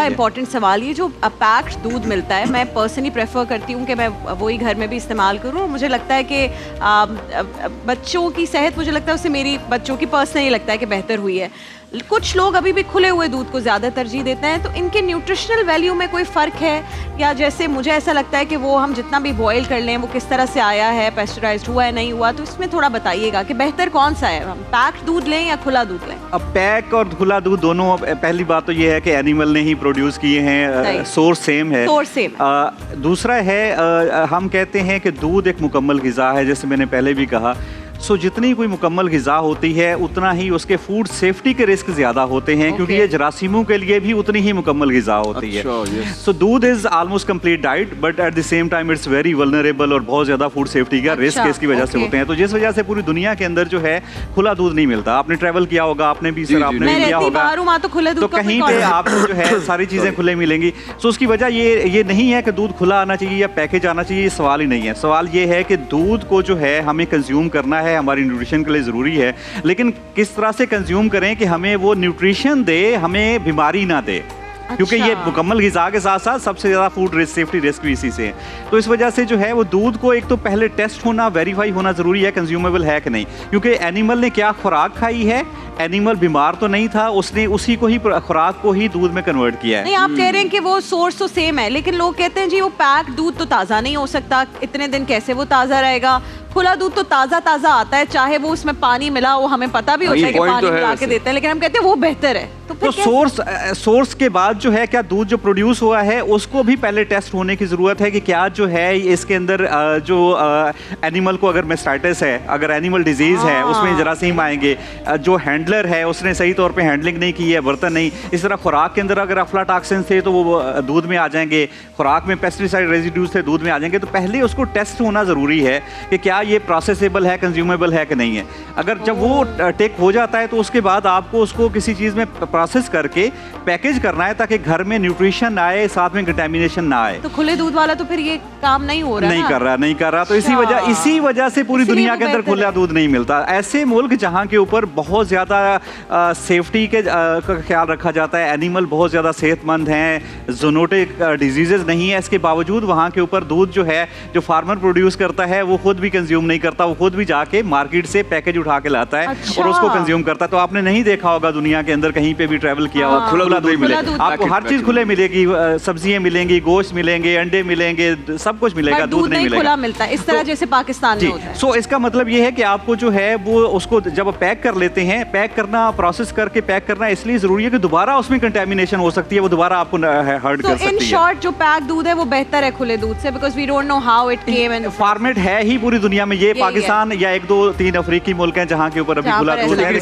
बड़ा इंपॉर्टेंट सवाल, ये जो पैक्ड दूध मिलता है, मैं पर्सनली प्रेफर करती हूँ कि मैं वही घर में भी इस्तेमाल करूँ। मुझे लगता है कि बच्चों की सेहत, मुझे लगता है उससे मेरी बच्चों की पर्सनली लगता है कि बेहतर हुई है। कुछ लोग अभी भी खुले हुए दूध को ज़्यादा तरजीह देते हैं, तो इनके न्यूट्रिशनल वैल्यू में कोई फ़र्क है? या जैसे मुझे ऐसा लगता है कि वो हम जितना भी बॉयल कर लें, वो किस तरह से आया है, पेस्चराइज्ड हुआ है नहीं हुआ, तो इसमें थोड़ा बताइएगा कि बेहतर कौन सा है, हम पैक्ड दूध लें या खुला दूध लें? अब पैक और खुला दूध दोनों, पहली बात तो ये है कि एनिमल ने ही प्रोड्यूस किए हैं, सोर्स सेम है। Source same. दूसरा है, हम कहते हैं कि दूध एक मुकम्मल ग़िज़ा है, जैसे मैंने पहले भी कहा। सो जितनी कोई मुकम्मल ग़िज़ा होती है उतना ही उसके फूड सेफ्टी के रिस्क ज़्यादा होते हैं, क्योंकि ये जरासीमों के लिए भी उतनी ही मुकम्मल ग़िज़ा होती है। सो दूध is almost complete diet, but at the same time it's very vulnerable, और बहुत ज़्यादा फूड सेफ्टी का रिस्क इसकी वजह से होते हैं। तो जिस वजह से पूरी दुनिया के अंदर जो है खुला दूध नहीं मिलता। आपने ट्रैवल किया होगा, आपने भी सर आपने भी किया होगा, तो कहीं पे आपको जो है सारी चीज़ें खुले मिलेंगी। सो उसकी वजह ये नहीं है कि दूध खुला आना चाहिए या पैकेज आना चाहिए, ये सवाल ही नहीं है। सवाल ये है कि दूध को जो है हमें कंज्यूम करना है, हमारी न्यूट्रिशन के लिए ज़रूरी है, लेकिन किस तरह से कंज्यूम करें कि हमें वो न्यूट्रिशन दे, हमें बीमारी ना दे। क्योंकि ये मुकम्मल ग़िज़ा के साथ साथ सबसे ज़्यादा फूड रिस्क, सेफ्टी रिस्क भी इसी से है। तो इस वजह से जो है वो दूध को एक तो पहले टेस्ट होना, वेरीफाई होना ज़रूरी है कंज्यूमेबल है कि नहीं, क्योंकि एनिमल ने क्या खुराक खाई है, एनिमल बीमार तो नहीं था, उसने उसी को ही खुराक को ही दूध में कन्वर्ट किया है। नहीं, आप कह रहे हैं कि वो सोर्स तो सेम है, लेकिन लोग कहते हैं जी वो पैक दूध तो ताज़ा नहीं हो सकता, इतने दिन कैसे वो ताज़ा रहेगा? खुला दूध तो ताज़ा ताज़ा आता है, चाहे वो उसमें पानी मिला, वो हमें पता भी होता है कि पानी मिला के देते हैं, लेकिन हम कहते हैं वो बेहतर है। तो सोर्स के बाद जो है, क्या दूध जो प्रोड्यूस हुआ है उसको भी पहले टेस्ट होने की ज़रूरत है कि क्या जो है इसके अंदर जो एनिमल को अगर मेस्टाइटिस है, अगर एनिमल डिजीज़ है, उसमें जरासीम आएंगे, जो हैंडलर है उसने सही तौर पे हैंडलिंग नहीं की है, बर्तन नहीं, इस तरह खुराक के अंदर अगर अफ्लाटॉक्सिन थे तो वो दूध में आ जाएंगे, खुराक में पेस्टिसाइड रेजिड्यूज थे दूध में आ जाएंगे। तो पहले उसको टेस्ट होना ज़रूरी है कि क्या ये प्रोसेसेबल है, कंज्यूमेबल है कि नहीं है। अगर जब वो टेक हो जाता है तो उसके बाद आपको उसको किसी चीज़ में प्रोसेस करके पैकेज करना है ताकि घर में न्यूट्रिशन आए, साथ में कंटेमिनेशन ना आए। तो खुले दूध वाला तो फिर ये काम नहीं हो रहा, नहीं कर रहा। तो इसी वजह से पूरी दुनिया के अंदर खुला दूध नहीं मिलता। ऐसे मुल्क जहाँ के ऊपर बहुत ज़्यादा सेफ्टी के का ख्याल रखा जाता है, एनिमल बहुत ज़्यादा सेहतमंद हैं, ज़ूनोटिक डिजीज़ नहीं है, इसके बावजूद वहाँ के ऊपर दूध जो है, जो फार्मर प्रोड्यूस करता है, वो खुद भी कंज्यूम नहीं करता, वो खुद भी जाके मार्केट से पैकेज उठा के लाता है और उसको कंज्यूम करता है। तो आपने नहीं देखा होगा दुनिया के अंदर कहीं पे भी ट्रैवल किया होगा, खुला दूध मिलेगा आपको, हर चीज़ खुले मिलेगी, सब्जियां मिलेंगी, गोश्त मिलेंगे, अंडे मिलेंगे, सब कुछ मिलेगा, दूध नहीं मिलेगा, खुला मिलता है, इस तरह जैसे पाकिस्तान में होता है। सो इसका मतलब ये है कि आपको जो है वो उसको जब पैक कर लेते हैं, पैक करना, प्रोसेस करके पैक करना इसलिए ज़रूरी है कि दोबारा उसमें कंटेमिनेशन हो सकती है, वो दोबारा आपको हर्ट कर सकती है। इन शॉर्ट जो पैक दूध है वो बेहतर है खुले दूध से, because we don't know how it came in. Format है ही पूरी दुनिया में, ये पाकिस्तान या 1, 2, 3 अफ्रीकी मुल्क हैं जहाँ के ऊपर अभी खुला दूध है।